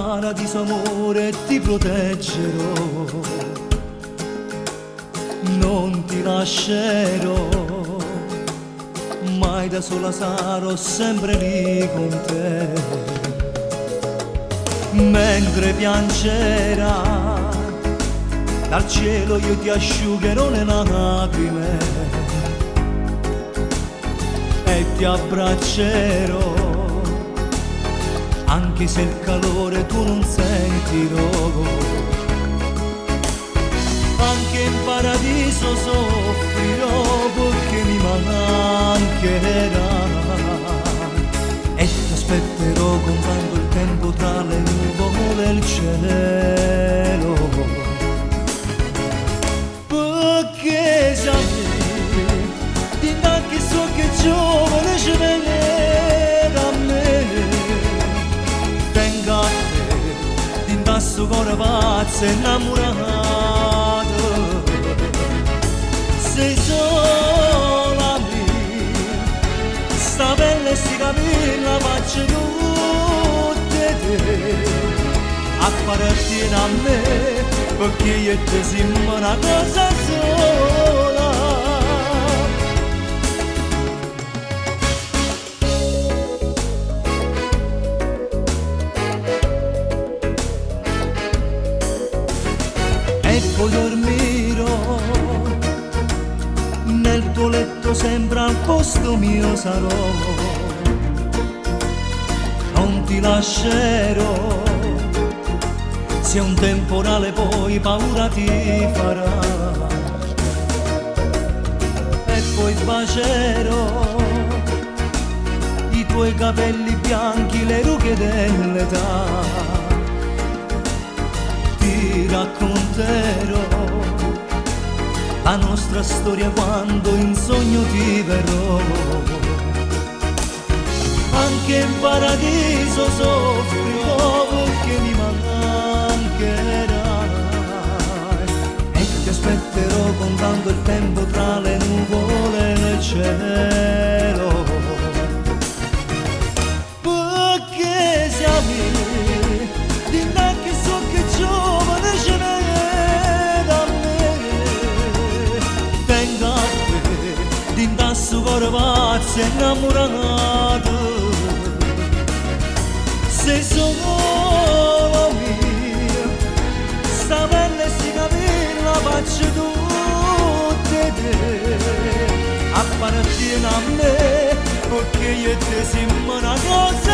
paradiso amore ti proteggerò, non ti lascerò, mai da sola sarò sempre lì con te. Mentre piangerai dal cielo io ti asciugherò le lacrime e ti abbraccerò, anche se il calore tu non sentirò. Anche in paradiso soffrirò perché mi mancherai e ti aspetterò contando il tempo tra le nuvole e il cielo, perché sapete di che so che giovane ci viene da me. Tenga a te di indasso cuore pazzo e innamorato, sei sola mia, sta pelle e sti capelli la faccio tutte te, appartiene a me perché io e te siamo una cosa sola. E poi dormirò nel tuo letto, sempre al posto mio sarò, non ti lascerò, se un temporale poi paura ti farà. E poi bacerò i tuoi capelli bianchi, le rughe dell'età, ti racconterò la nostra storia quando in sogno ti verrò. Anche in paradiso soffrirò perché mi mancherai e ti aspetterò contando il tempo tra le nuvole e nel cielo, perché siamo di che so che giovane ce n'è da me. Venga a te di indasso cuore pazzo e innamorato, sei solo mia, sta pelle e sti capelli la faccio tutte te, appartiene a me perché io e te siamo una cosa